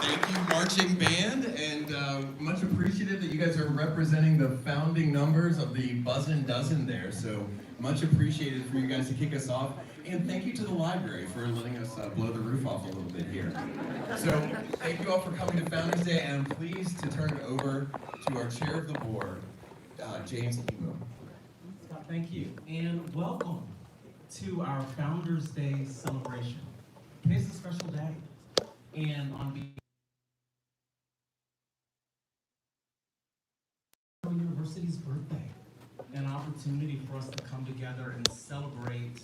Thank you, marching band, and much appreciative that you guys are representing the founding numbers of the Buzzin' Dozen there. So much appreciated for you guys to kick us off. And thank you to the library for letting us blow the roof off a little bit here. So thank you all for coming to Founders Day, and I'm pleased to turn it over to our chair of the board, James Ebo. Scott, thank you, and welcome to our Founders Day celebration. Today's a special day, and on behalf of the university's birthday, an opportunity for us to come together and celebrate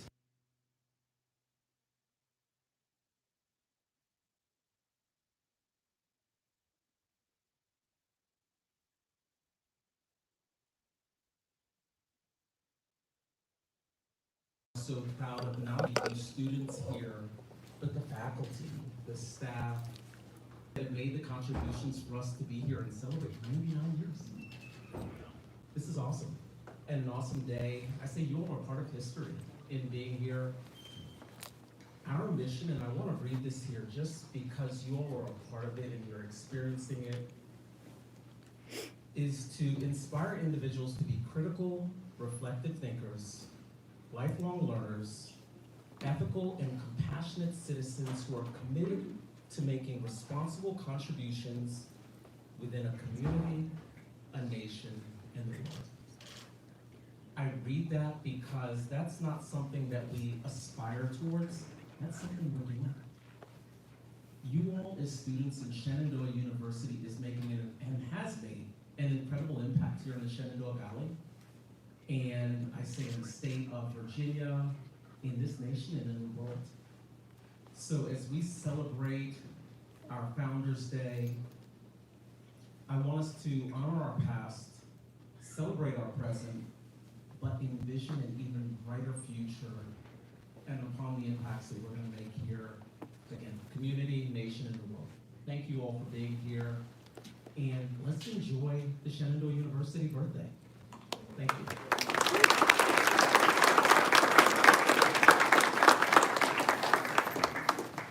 so proud of not only the students here, but the faculty, the staff that made the contributions for us to be here and celebrate 99 years. This is awesome, and an awesome day. I say you all are part of history in being here. Our mission, and I want to read this here just because you all are a part of it and you're experiencing it, is to inspire individuals to be critical, reflective thinkers, lifelong learners, ethical and compassionate citizens who are committed to making responsible contributions within a community, a nation, and the world. I read that because that's not something that we aspire towards, that's something we're doing. You all as students in Shenandoah University is making and has made an incredible impact here in the Shenandoah Valley. And I say in the state of Virginia, in this nation, and in the world. So as we celebrate our Founders Day, I want us to honor our past, celebrate our present, but envision an even brighter future and upon the impacts that we're going to make here, again, community, nation, and the world. Thank you all for being here, and let's enjoy the Shenandoah University birthday. Thank you.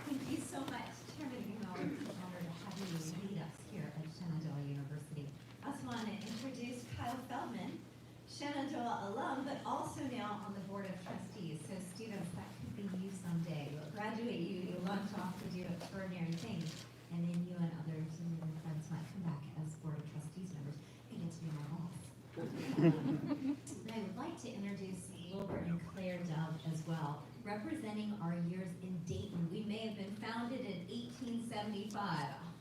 Thank you so much, Chairman. You know, it's an honor to have you lead us here at Shenandoah University. I also want to introduce Kyle Feldman, Shenandoah alum, but also now on the Board of Trustees. So students, that could be you someday. We'll graduate you, you'll launch off to do extraordinary things, and then you and others and your friends might come back as Board of Trustees members and get to be my boss. But I would like to introduce Wilbur and Claire Dove as well, representing our years in Dayton. We may have been founded in 1875,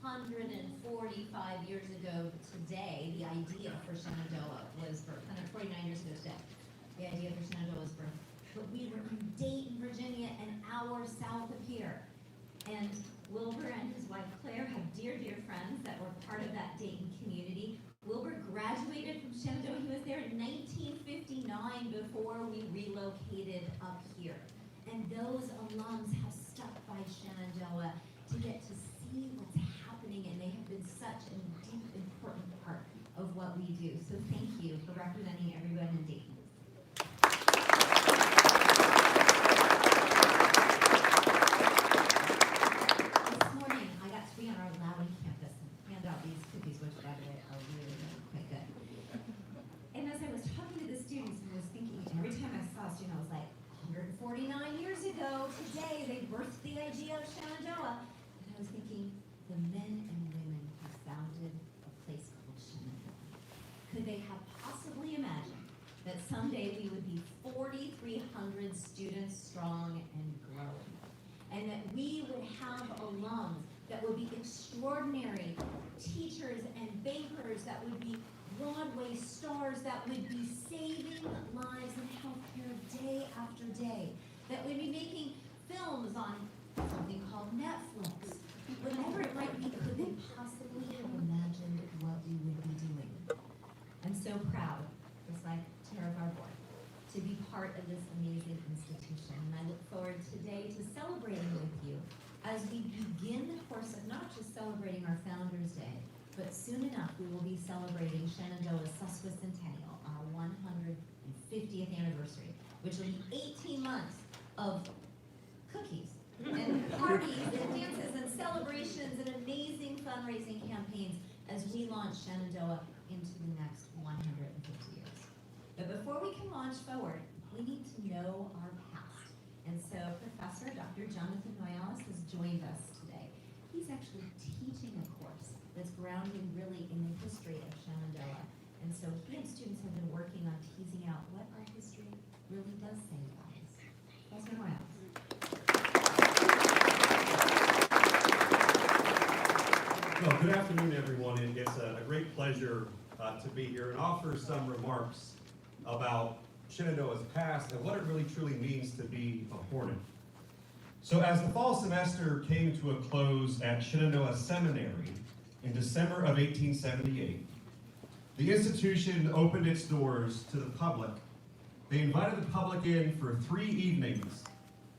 145 years ago today. The idea for Shenandoah was for 149 years ago today. The idea for Shenandoah was for, but we were in Dayton, Virginia, an hour south of here. And Wilbur and his wife Claire have dear, dear friends that were part of that Dayton community. Wilbur graduated from Shenandoah. He was there in 1959 before we relocated up here. And those alums have stuck by Shenandoah to get to see what's happening, and they have been such a deep, important part of what we do. So thank you for representing everyone in Dayton. This morning, I got to be on our Loudon campus and hand out these cookies, which, by the way, are really, really quite good. And as I was talking to the students, and was thinking, every time I saw a student, I was like, 149 years ago today, they birthed the idea of Shenandoah. And I was thinking, the men and women who founded a place called Shenandoah, could they have possibly imagined that someday we would be 4,300 students strong and growing? And that we would have alums that would be extraordinary teachers and bankers, that would be Broadway stars, that would be saving lives in healthcare day after day, that would be making films on something called Netflix. Whatever it might be, could they possibly have imagined what we would be doing? I'm so proud, just like chair of our board, to be part of this amazing institution. And I look forward today to celebrating with you as we begin the course of not just celebrating our Founders Day, but soon enough we will be celebrating Shenandoah's sesquicentennial, our 150th anniversary, which will be 18 months of cookies and parties and dances and celebrations and amazing fundraising campaigns as we launch Shenandoah into the next 150 years. But before we can launch forward, we need to know our past. And so Professor Dr. Jonathan Noyales has joined us today. He's actually teaching a course that's grounded really in the history of Shenandoah. And so he and students have been working on teasing out what our history really does say about us. Professor Noyales. Well, good afternoon, everyone. It's a great pleasure to be here and offer some remarks about Shenandoah's past and what it really truly means to be a Hornet. So as the fall semester came to a close at Shenandoah Seminary in December of 1878, the institution opened its doors to the public. They invited the public in for 3 evenings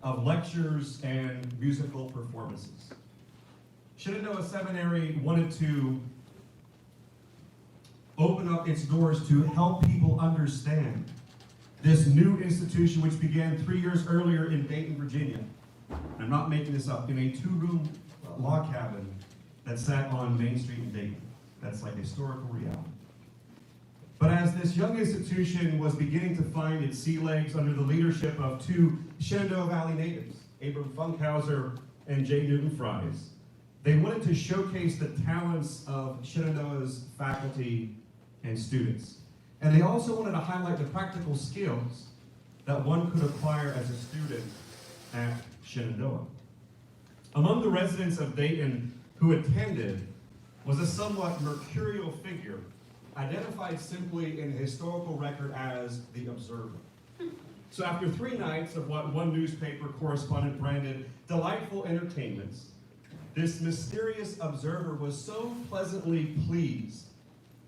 of lectures and musical performances. Shenandoah Seminary wanted to open up its doors to help people understand this new institution, which began 3 years earlier in Dayton, Virginia. I'm not making this up, in a 2-room log cabin that sat on Main Street in Dayton. That's like historical reality. But as this young institution was beginning to find its sea legs under the leadership of 2 Shenandoah Valley natives, Abram Funkhouser and J. Newton Fries, they wanted to showcase the talents of Shenandoah's faculty and students. And they also wanted to highlight the practical skills that one could acquire as a student at Shenandoah. Among the residents of Dayton who attended was a somewhat mercurial figure identified simply in the historical record as the Observer. So after 3 nights of what one newspaper correspondent branded delightful entertainments, this mysterious observer was so pleasantly pleased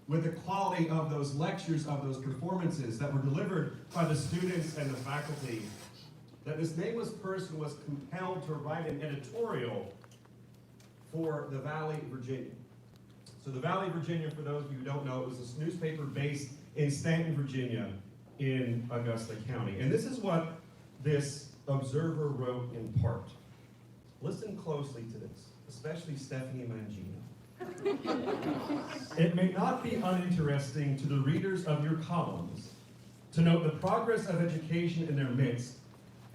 with the quality of those lectures, of those performances that were delivered by the students and the faculty, that this nameless person was compelled to write an editorial for the Valley, Virginia. So the Valley, Virginia, for those of you who don't know, it was this newspaper based in Stanton, Virginia, in Augusta County. And this is what this observer wrote in part. Listen closely to this, especially Stephanie Mangino. It may not be uninteresting to the readers of your columns to note the progress of education in their midst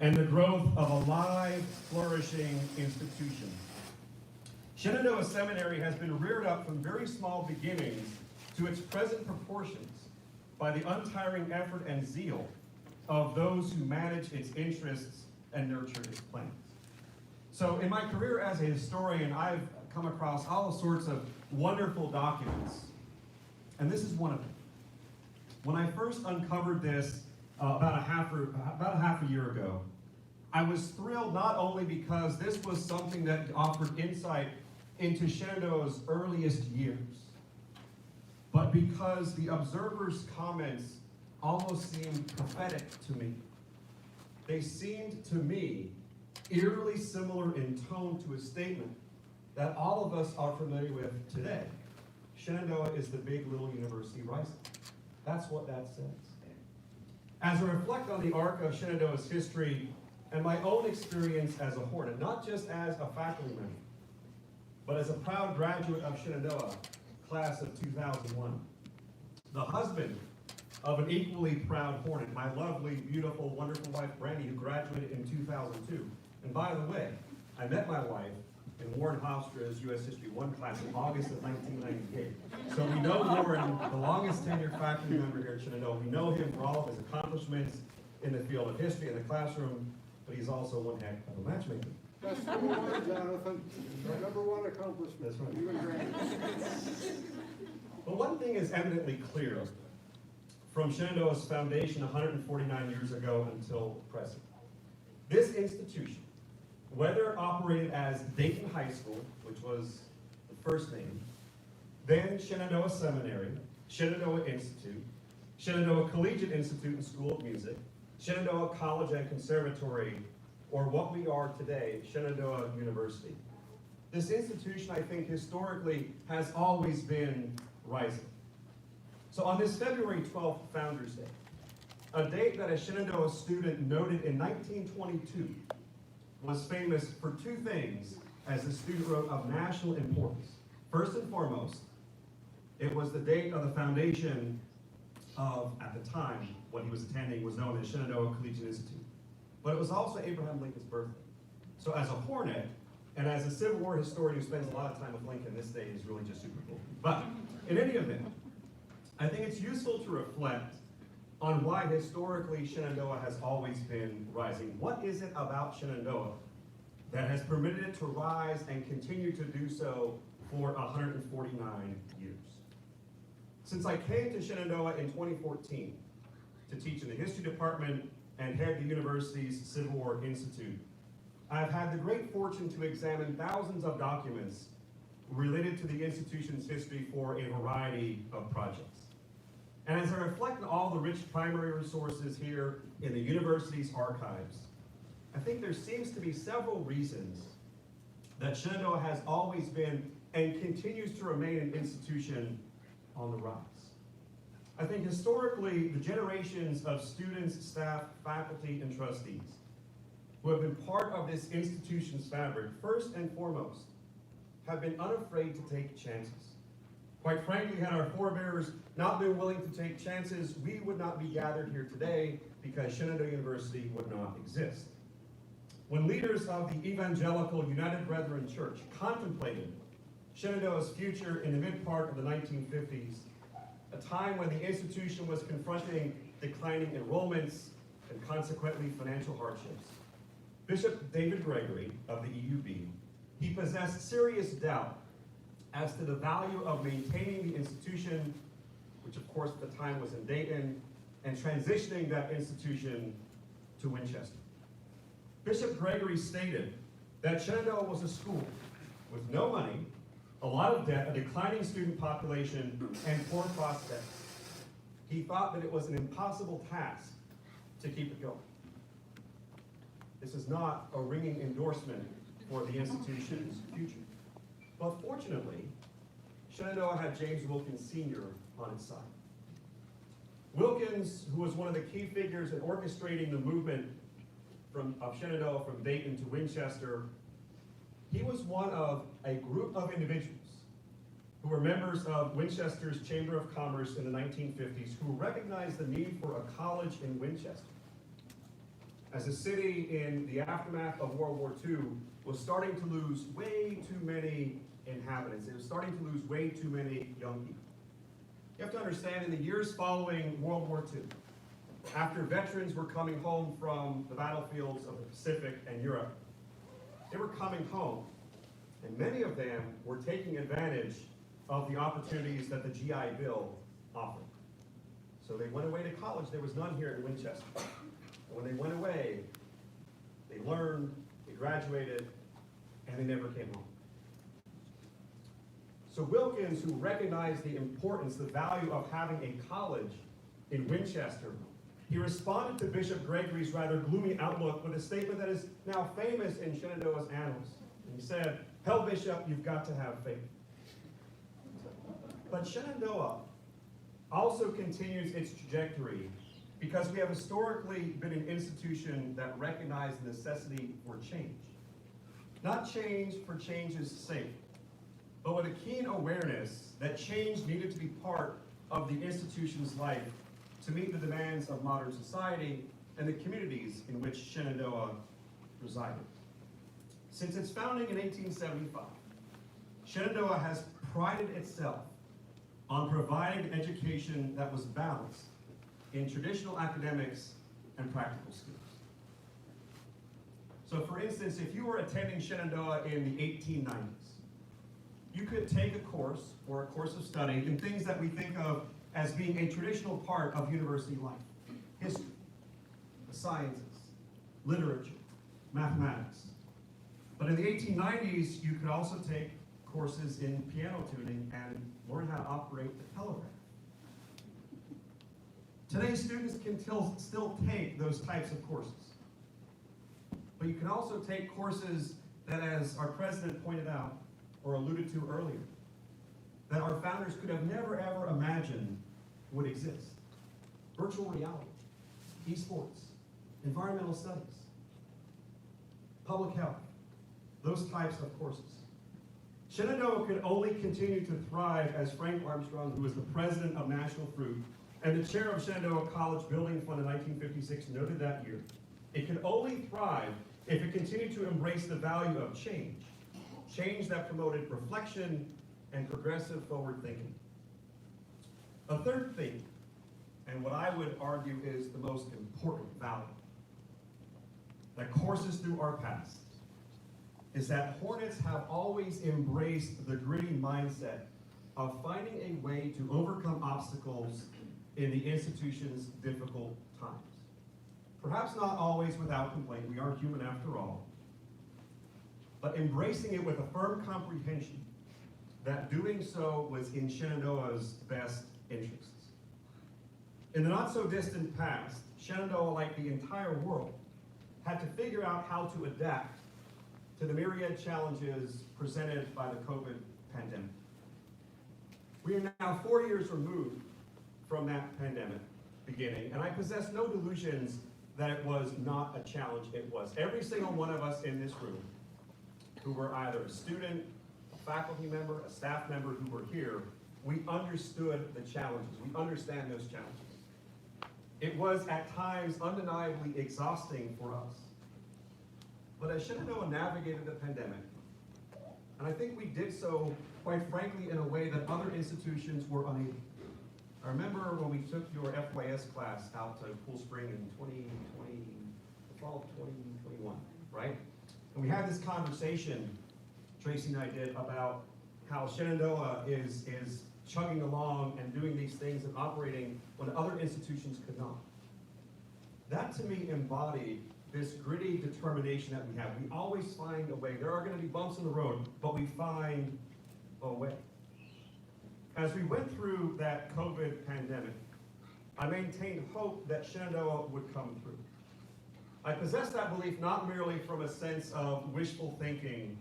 and the growth of a live, flourishing institution. Shenandoah Seminary has been reared up from very small beginnings to its present proportions by the untiring effort and zeal of those who manage its interests and nurture its plans. So in my career as a historian, I've come across all sorts of wonderful documents, and this is one of them. When I first uncovered this about a half a year ago, I was thrilled not only because this was something that offered insight into Shenandoah's earliest years, but because the observer's comments almost seemed prophetic to me. They seemed to me eerily similar in tone to a statement that all of us are familiar with today. Shenandoah is the big little university rising. That's what that says. As I reflect on the arc of Shenandoah's history and my own experience as a Hornet, not just as a faculty member, but as a proud graduate of Shenandoah, class of 2001, the husband of an equally proud Hornet, my lovely, beautiful, wonderful wife, Brandy, who graduated in 2002. And by the way, I met my wife in Warren Hofstra's U.S. History 1 class in August of 1998. So we know Warren, the longest tenured faculty member here at Shenandoah. We know him for all of his accomplishments in the field of history in the classroom, but he's also one heck of a matchmaker. That's number 1, Jonathan. Our number 1 accomplishment. That's right. You and Randy. But one thing is eminently clear from Shenandoah's foundation 149 years ago until present. This institution, whether operated as Dayton High School, which was the first name, then Shenandoah Seminary, Shenandoah Institute, Shenandoah Collegiate Institute and School of Music, Shenandoah College and Conservatory, or what we are today, Shenandoah University. This institution, I think, historically has always been rising. So on this February 12th, Founders Day, a date that a Shenandoah student noted in 1922 was famous for 2 things, as the student wrote, of national importance. First and foremost, it was the date of the foundation of, at the time, what he was attending was known as Shenandoah Collegiate Institute. But it was also Abraham Lincoln's birthday. So as a Hornet, and as a Civil War historian who spends a lot of time with Lincoln, this day is really just super cool. But in any event, I think it's useful to reflect on why historically Shenandoah has always been rising. What is it about Shenandoah that has permitted it to rise and continue to do so for 149 years? Since I came to Shenandoah in 2014 to teach in the history department and head the university's Civil War Institute, I've had the great fortune to examine thousands of documents related to the institution's history for a variety of projects. And as I reflect on all the rich primary resources here in the university's archives, I think there seems to be several reasons that Shenandoah has always been and continues to remain an institution on the rise. I think historically, the generations of students, staff, faculty, and trustees who have been part of this institution's fabric, first and foremost, have been unafraid to take chances. Quite frankly, had our forebears not been willing to take chances, we would not be gathered here today because Shenandoah University would not exist. When leaders of the Evangelical United Brethren Church contemplated Shenandoah's future in the mid-part of the 1950s, a time when the institution was confronting declining enrollments and consequently financial hardships, Bishop David Gregory of the EUB, he possessed serious doubt as to the value of maintaining the institution, which of course at the time was in Dayton, and transitioning that institution to Winchester. Bishop Gregory stated that Shenandoah was a school with no money, a lot of debt, a declining student population, and poor prospects. He thought that it was an impossible task to keep it going. This is not a ringing endorsement for the institution's future. But fortunately, Shenandoah had James Wilkins Sr. on its side. Wilkins, who was one of the key figures in orchestrating the movement of Shenandoah from Dayton to Winchester, he was one of a group of individuals who were members of Winchester's Chamber of Commerce in the 1950s who recognized the need for a college in Winchester, as a city in the aftermath of World War II was starting to lose way too many inhabitants. It was starting to lose way too many young people. You have to understand, in the years following World War II, after veterans were coming home from the battlefields of the Pacific and Europe, they were coming home, and many of them were taking advantage of the opportunities that the GI Bill offered. So they went away to college. There was none here in Winchester. When they went away, they learned, they graduated, and they never came home. So Wilkins, who recognized the importance, the value of having a college in Winchester, he responded to Bishop Gregory's rather gloomy outlook with a statement that is now famous in Shenandoah's annals. And he said, "Hell, Bishop, you've got to have faith." But Shenandoah also continues its trajectory because we have historically been an institution that recognized the necessity for change. Not change for change's sake, but with a keen awareness that change needed to be part of the institution's life to meet the demands of modern society and the communities in which Shenandoah resided. Since its founding in 1875, Shenandoah has prided itself on providing an education that was balanced in traditional academics and practical skills. So for instance, if you were attending Shenandoah in the 1890s, you could take a course or a course of study in things that we think of as being a traditional part of university life: history, the sciences, literature, mathematics. But in the 1890s, you could also take courses in piano tuning and learn how to operate the telegraph. Today, students can still take those types of courses. But you can also take courses that, as our president pointed out or alluded to earlier, that our founders could have never ever imagined would exist. Virtual reality, esports, environmental studies, public health, those types of courses. Shenandoah could only continue to thrive as Frank Armstrong, who was the president of National Fruit and the chair of Shenandoah College Building Fund in 1956, noted that year. It could only thrive if it continued to embrace the value of change, change that promoted reflection and progressive forward thinking. A third thing, and what I would argue is the most important value that courses through our past, is that Hornets have always embraced the gritty mindset of finding a way to overcome obstacles in the institution's difficult times. Perhaps not always without complaint, we are human after all, but embracing it with a firm comprehension that doing so was in Shenandoah's best interests. In the not so distant past, Shenandoah, like the entire world, had to figure out how to adapt to the myriad challenges presented by the COVID pandemic. We are now 4 years removed from that pandemic beginning, and I possess no delusions that it was not a challenge. It was. Every single one of us in this room who were either a student, a faculty member, a staff member who were here, we understood the challenges. We understand those challenges. It was at times undeniably exhausting for us. But as Shenandoah navigated the pandemic, and I think we did so, quite frankly, in a way that other institutions were unable. I remember when we took your FYS class out to Cool Spring in 2020, the fall of 2021, right? And we had this conversation, Tracy and I did, about how Shenandoah is chugging along and doing these things and operating when other institutions could not. That to me embodied this gritty determination that we have. We always find a way. There are going to be bumps in the road, but we find a way. As we went through that COVID pandemic, I maintained hope that Shenandoah would come through. I possess that belief not merely from a sense of wishful thinking,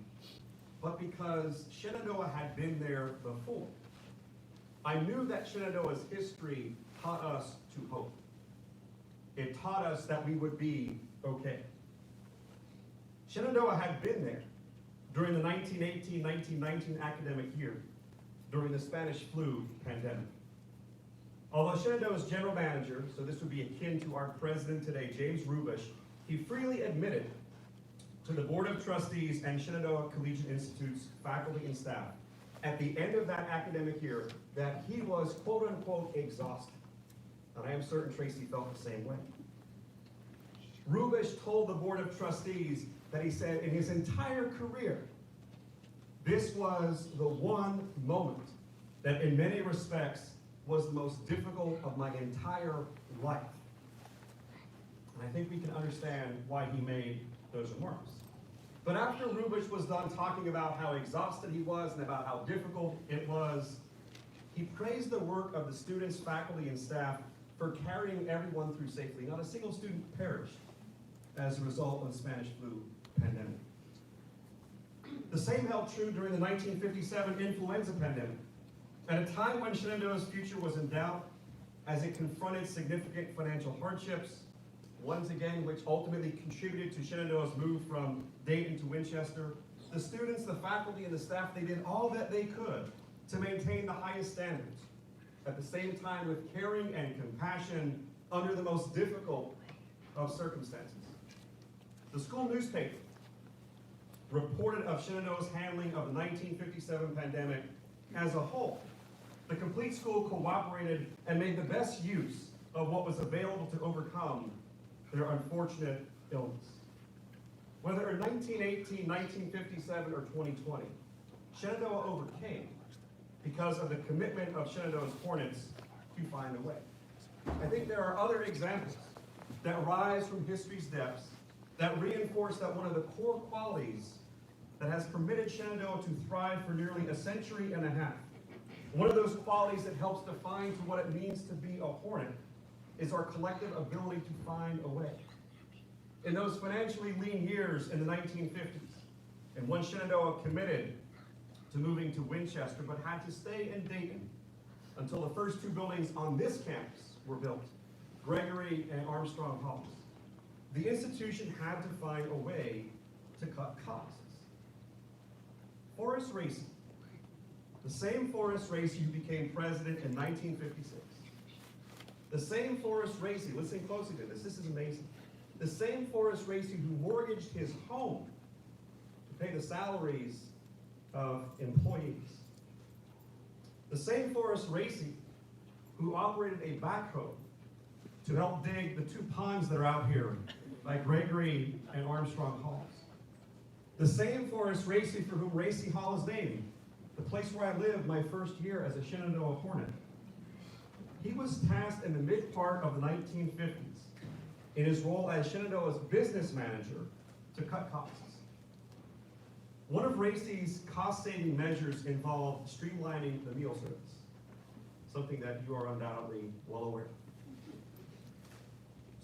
but because Shenandoah had been there before. I knew that Shenandoah's history taught us to hope. It taught us that we would be okay. Shenandoah had been there during the 1918-1919 academic year, during the Spanish flu pandemic. Although Shenandoah's general manager, so this would be akin to our president today, James Rubish, he freely admitted to the Board of Trustees and Shenandoah Collegiate Institute's faculty and staff at the end of that academic year that he was quote unquote exhausted. And I am certain Tracy felt the same way. Rubish told the Board of Trustees that he said in his entire career, this was the one moment that in many respects was the most difficult of my entire life. And I think we can understand why he made those remarks. But after Rubish was done talking about how exhausted he was and about how difficult it was, he praised the work of the students, faculty, and staff for carrying everyone through safely. Not a single student perished as a result of the Spanish flu pandemic. The same held true during the 1957 influenza pandemic. At a time when Shenandoah's future was in doubt, as it confronted significant financial hardships, ones again which ultimately contributed to Shenandoah's move from Dayton to Winchester, the students, the faculty, and the staff, they did all that they could to maintain the highest standards, at the same time with caring and compassion under the most difficult of circumstances. The school newspaper reported of Shenandoah's handling of the 1957 pandemic as a whole. The complete school cooperated and made the best use of what was available to overcome their unfortunate illness. Whether in 1918, 1957, or 2020, Shenandoah overcame because of the commitment of Shenandoah's Hornets to find a way. I think there are other examples that rise from history's depths that reinforce that one of the core qualities that has permitted Shenandoah to thrive for nearly a century and a half, one of those qualities that helps define to what it means to be a Hornet, is our collective ability to find a way. In those financially lean years in the 1950s, and when Shenandoah committed to moving to Winchester, but had to stay in Dayton until the first two buildings on this campus were built, Gregory and Armstrong Halls, the institution had to find a way to cut costs. Forrest Racing, The same Forrest Racy who became president in 1956. The same Forrest Racy, listen closely to this is amazing. The same Forrest Racy who mortgaged his home to pay the salaries of employees. The same Forrest Racy who operated a backhoe to help dig the two ponds that are out here, like Gregory and Armstrong Halls. The same Forrest Racy for whom Racy Hall is named, the place where I lived my first year as a Shenandoah Hornet. He was tasked in the mid part of the 1950s in his role as Shenandoah's business manager to cut costs. One of Racy's cost-saving measures involved streamlining the meal service, something that you are undoubtedly well aware of.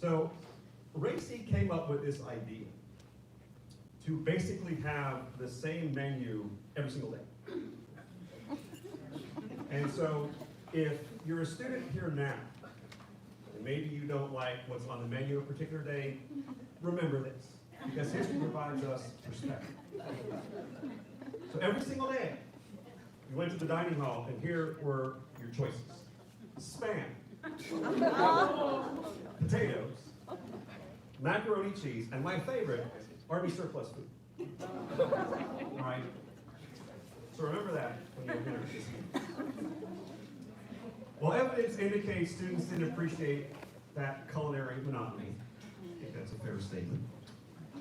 So, Racy came up with this idea to basically have the same menu every single day. And so, if you're a student here now, and maybe you don't like what's on the menu a particular day, remember this, because history provides us perspective. So every single day, you went to the dining hall, and here were your choices. Spam, potatoes, macaroni cheese, and my favorite, Army surplus food. All right? So remember that when you're here this evening. Well, evidence indicates students didn't appreciate that culinary monotony. I think that's a fair statement.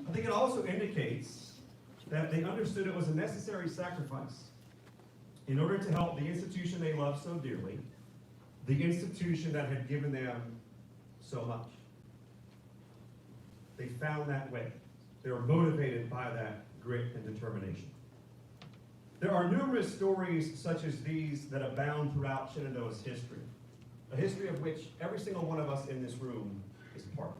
I think it also indicates that they understood it was a necessary sacrifice in order to help the institution they love so dearly, the institution that had given them so much. They found that way. They were motivated by that grit and determination. There are numerous stories such as these that abound throughout Shenandoah's history, a history of which every single one of us in this room is part.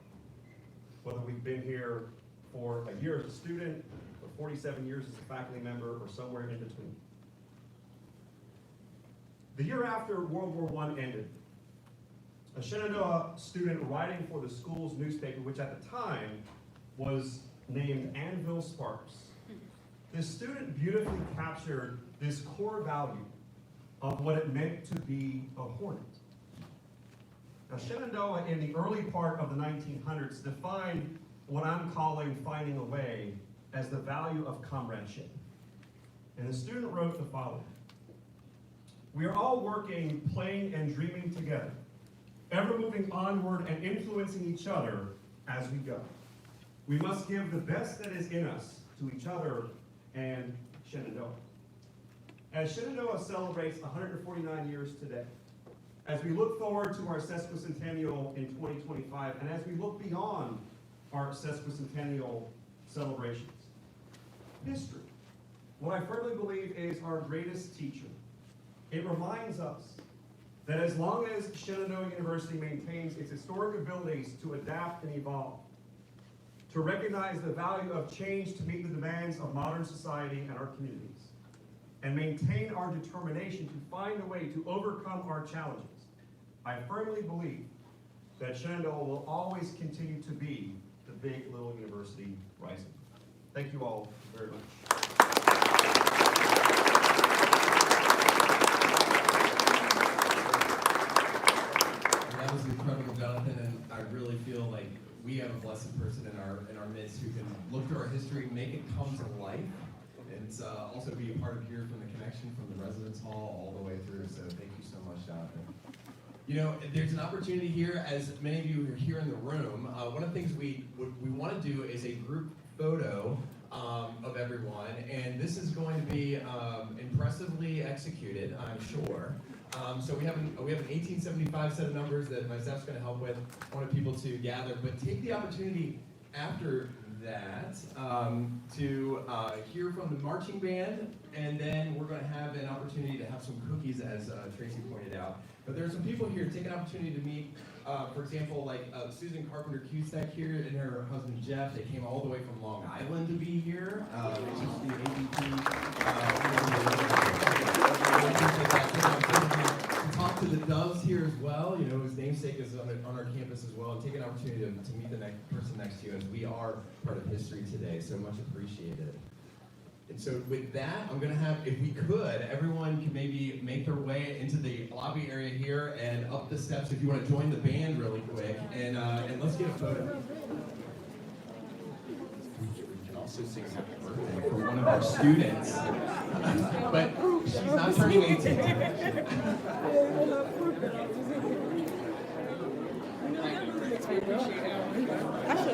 Whether we've been here for a year as a student, or 47 years as a faculty member, or somewhere in between. The year after World War I ended, a Shenandoah student writing for the school's newspaper, which at the time was named Anvil Sparks, this student beautifully captured this core value of what it meant to be a Hornet. Now, Shenandoah in the early part of the 1900s defined what I'm calling finding a way as the value of comradeship. And the student wrote the following: "We are all working, playing, and dreaming together, ever moving onward and influencing each other as we go. We must give the best that is in us to each other and Shenandoah." As Shenandoah celebrates 149 years today, as we look forward to our sesquicentennial in 2025, and as we look beyond our sesquicentennial celebrations, history, what I firmly believe is our greatest teacher. It reminds us that as long as Shenandoah University maintains its historic abilities to adapt and evolve, to recognize the value of change to meet the demands of modern society and our communities, and maintain our determination to find a way to overcome our challenges, I firmly believe that Shenandoah will always continue to be the big little university rising. Thank you all very much. That was incredible, Jonathan, and I really feel like we have a blessed person in our midst who can look through our history, make it come to life, and also be a part of here from the connection from the residence hall all the way through. So thank you so much, Jonathan. You know, there's an opportunity here, as many of you are here in the room. One of the things we want to do is a group photo of everyone, and this is going to be impressively executed, I'm sure. So we have an 1875 set of numbers that my staff's going to help with. I wanted people to gather, but take the opportunity after that to hear from the marching band, and then we're going to have an opportunity to have some cookies, as Tracy pointed out. But there are some people here. Take an opportunity to meet, for example, like Susan Carpenter-Cusack here and her husband Jeff. They came all the way from Long Island to be here. Which is the AVP. To talk to the Doves here as well, you know, whose namesake is on our campus as well, and take an opportunity to meet the next person next to you, as we are part of history today. So much appreciated. And so with that, I'm gonna have, if we could, everyone can maybe make their way into the lobby area here and up the steps if you want to join the band really quick, and let's get a photo. We can also sing happy birthday for one of our students, but she's not turning 18 today. I should